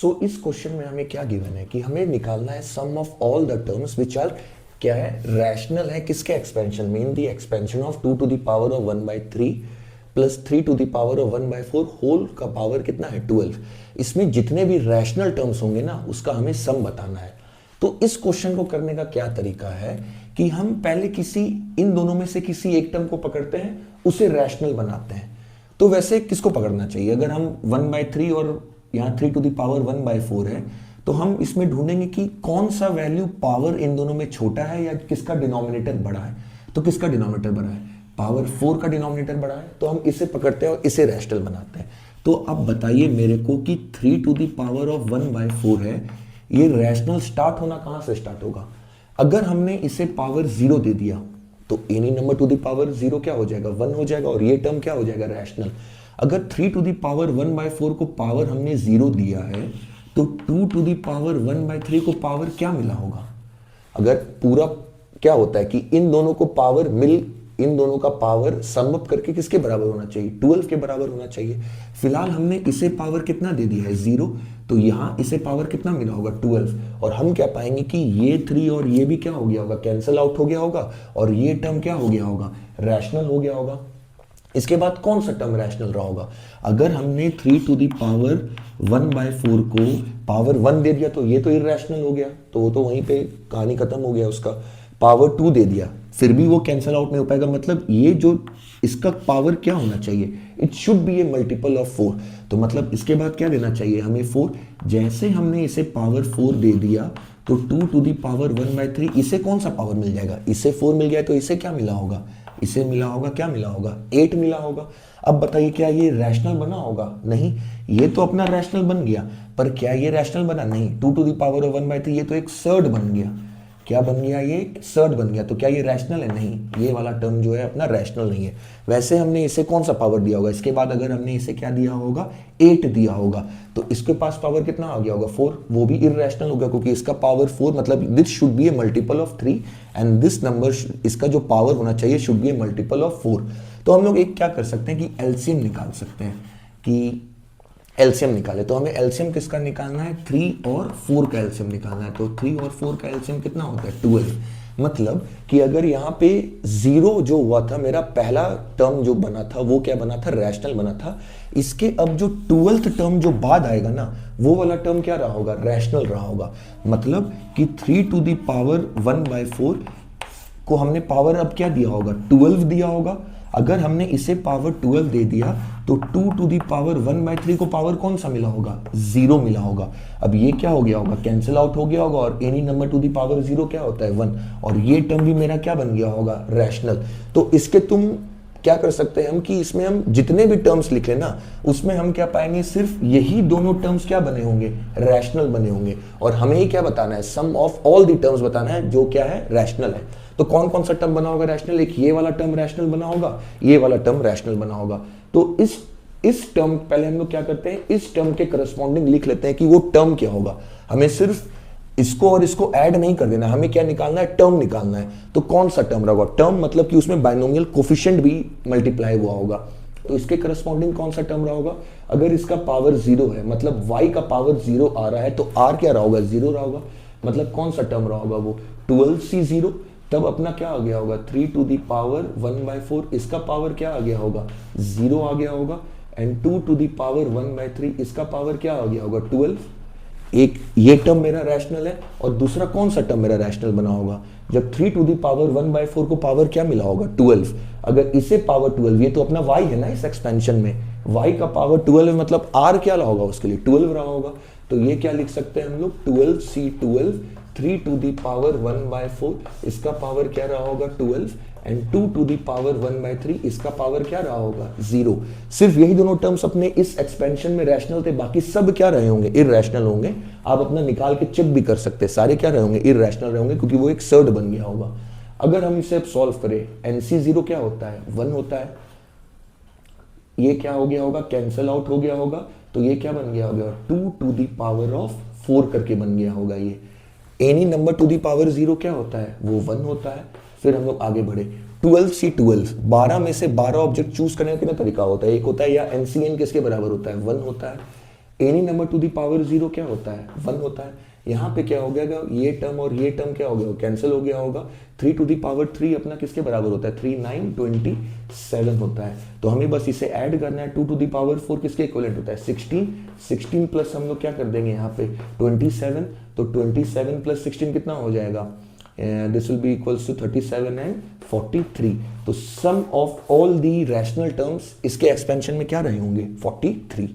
सो इस क्वेश्चन में हमें क्या गिवन है कि हमें निकालना है sum of all the terms which are क्या है, रैशनल है किसके एक्सपेंशन में, in the expansion of 2 to the power of 1/3 plus 3 to the power of 1/4 whole का पावर कितना है 12। इसमें जितने भी रैशनल टर्म्स होंगे ना उसका हमें सम बताना है। तो इस क्वेश्चन को करने का क्या तरीका है कि हम पहले किसी इन दोनों में से किसी एक टर्म को पकड़ते हैं, उसे रैशनल बनाते हैं। तो वैसे किसको पकड़ना चाहिए, अगर हम 1/3 और यहाँ 3 टू द पावर 1/4 है तो हम इसमें ढूंढेंगे कि कौन सा वैल्यू पावर इन दोनों में छोटा है या किसका डिनोमिनेटर बड़ा है। तो किसका डिनोमिनेटर बड़ा है, पावर 4 का डिनोमिनेटर बड़ा है, तो हम इसे पकड़ते हैं और इसे रैशनल बनाते हैं। तो अब बताइए मेरे को कि 3 टू द पावर ऑफ 1/4 है, ये रैशनल स्टार्ट होना कहां से स्टार्ट होगा। अगर हमने इसे पावर 0 दे दिया तो any number two the power 0 क्या हो जाएगा, 1 हो जाएगा, और ये टर्म क्या हो जाएगा, रैशनल। अगर 3 टू द पावर 1/4 को पावर हमने 0 दिया है तो 2 टू द पावर 1/3 को पावर क्या मिला होगा। अगर पूरा क्या होता है कि इन दोनों को पावर इन दोनों का पावर सम अप करके किसके बराबर होना चाहिए, 12 के बराबर होना चाहिए। फिलहाल हमने इसे पावर कितना दे दिया है 0, तो यहां इसे पावर कितना मिला होगा 12। और हम क्या पाएंगे कि ये 3 और ये भी क्या हो गया होगा, कैंसिल आउट हो गया होगा, और ये टर्म क्या हो गया होगा, रैशनल हो गया होगा। इसके बाद कौन सा टर्म रैशनल रहा होगा, अगर हमने 3 टू द पावर 1/4 को पावर 1 दे दिया तो ये तो इररेशनल हो गया, तो वो तो वहीं पे कहानी खत्म हो गया उसका। पावर 2 दे दिया फिर भी वो कैंसिल आउट नहीं हो पाएगा, मतलब ये जो इसका पावर क्या होना चाहिए, it should be A multiple of 4। तो मतलब इसके बाद क्या देना चाहिए हमें 4। जैसे हमने इसे पावर 4 दे दिया तो 2 टू द पावर 1/3, इसे कौन सा पावर मिल जाएगा, इसे 4 मिल गया तो इसे क्या मिला होगा, इसे मिला होगा क्या मिला होगा 8 मिला होगा। अब बताइए क्या ये रैशनल बना होगा, नहीं, ये तो अपना रैशनल बन गया, पर क्या ये रैशनल बना, नहीं। 2 टू द पावर ऑफ 1/3 ये तो एक सर्ड बन गया, क्या बन गया, ये सर्ड बन गया, तो क्या ये रैशनल है, नहीं, ये वाला टर्म जो है अपना रैशनल नहीं है। वैसे हमने इसे कौन सा पावर दिया होगा, इसके बाद अगर हमने इसे क्या दिया होगा 8 दिया होगा, तो इसके पास पावर कितना आ गया होगा 4, वो भी इररेशनल होगा क्योंकि इसका पावर 4, मतलब this should be A multiple of 3 and this number, इसका जो पावर होना चाहिए should be A multiple of 4। तो हम लोग एक क्या कर सकते हैं कि एलसीएम निकाल सकते हैं, कि एलसीएम निकाले। तो हमें एलसीएम किसका निकालना है, 3 और 4 का एलसीएम निकालना है। तो 3 और 4 का एलसीएम कितना होता है 12। मतलब कि अगर यहाँ पे 0 जो हुआ था, मेरा पहला टर्म जो बना था वो क्या बना था, रैशनल बना था। इसके अब जो 12th टर्म जो बाद आएगा ना, वो वाला टर्म क्या रहा होगा, रैशनल रहा होगा। मतलब कि 3 टू द पावर 1/4 को हमने पावर अब क्या दिया होगा 12 दिया होगा। अगर हमने इसे पावर 12 दे दिया तो 2 टू द पावर 1/3 को पावर कौन सा मिला होगा, 0 मिला होगा। अब ये क्या हो गया होगा, कैंसिल आउट हो गया होगा, और any number two the power 0 क्या होता है 1, और ये टर्म भी मेरा क्या बन गया होगा, रैशनल। तो इसके तुम क्या कर सकते हैं हम कि इसमें हम जितने भी टर्म्स लिखे ना उसमें हम क्या पाएंगे, सिर्फ यही दोनों टर्म्स क्या बने होंगे, रैशनल बने होंगे। और हमें ही क्या बताना है, sum of all the terms बताना है जो क्या है, रैशनल है। तो कौन कौन सा टर्म बना होगा रैशनल, एक ये वाला टर्म रैशनल बना होगा, ये वाला टर्म रैशनल बना होगा। तो इस टर्म पहले हम लोग क्या करते हैं, इस टर्म के करस्पॉन्डिंग लिख लेते हैं कि वो टर्म क्या होगा। हमें सिर्फ इसको और इसको ऐड नहीं कर देना, हमें क्या निकालना है, टर्म निकालना है। तो कौन सा टर्म रहेगा, टर्म मतलब कि उसमें बाइनोमियल कोफिशिएंट भी मल्टीप्लाई हुआ होगा, तो इसके करस्पॉन्डिंग कौन सा टर्म रहा होगा। अगर इसका पावर 0 है, मतलब y का पावर 0 आ रहा है, तो r क्या रहा होगा, 0 रहा होगा। मतलब कौन सा टर्म रहा होगा वो 12c0। तब अपना क्या आ गया होगा 3 टू द पावर 1/4, इसका पावर क्या आ गया होगा 0 आ गया होगा, एंड 2 टू द पावर 1/3 इसका पावर क्या आ गया होगा 12। एक ये टर्म मेरा रैशनल है, और दूसरा कौन सा टर्म मेरा रैशनल बना होगा, जब 3 टू द पावर 1/4 को पावर क्या मिला होगा 12। अगर इसे पावर 12, ये तो अपना y है ना इस एक्सपेंशन में, y का पावर 12 मतलब r क्या रहा होगा उसके लिए 12 रहा होगा। तो ये क्या लिख सकते हैं हम लोग 12c12, 3 टू द पावर 1/4 इसका पावर क्या रहा होगा 12, एंड 2 टू द पावर 1/3 इसका पावर क्या रहा होगा 0। सिर्फ यही दोनों टर्म्स अपने इस एक्सपेंशन में रैशनल थे, बाकी सब क्या रहे होंगे, इररेशनल होंगे। आप अपना निकाल के चेक भी कर सकते हैं, सारे क्या रहे होंगे, इररेशनल रहे होंगे, क्योंकि वो एक सर्ड बन गया होगा। अगर हम इसे अब सॉल्व करें, NC0 क्या होता है 1 होता है, ये क्या हो गया होगा, कैंसिल आउट हो गया होगा, तो ये क्या बन गया होगा 2 टू द पावर ऑफ 4 करके बन गया होगा। ये any number two the power 0 क्या होता है, वो 1 होता है। फिर हम लोग आगे बढ़े, 12c12, 12 में से 12 ऑब्जेक्ट चूज करने का कितना तरीका होता है, एक होता है या NCN किसके बराबर होता है 1 होता है, any number two the power 0 क्या होता है, 1 होता है। यहाँ पे क्या हो गया, ये टर्म और ये टर्म क्या हो गया, कैंसिल हो गया होगा। 3 टू द पावर 3 अपना किसके बराबर होता है, 3 9 27 होता है। तो हमें बस इसे ऐड करना है। 2 टू द पावर 4 किसके इक्विवेलेंट होता है, 16। 16 प्लस हम लोग क्या कर देंगे यहाँ पे 27, तो 27 प्लस 16 कितना हो जाएगा, this will be equals to 37 and 43। तो sum of all the rational terms इसके एक्सपेंशन में क्या रहे होंगे, 43।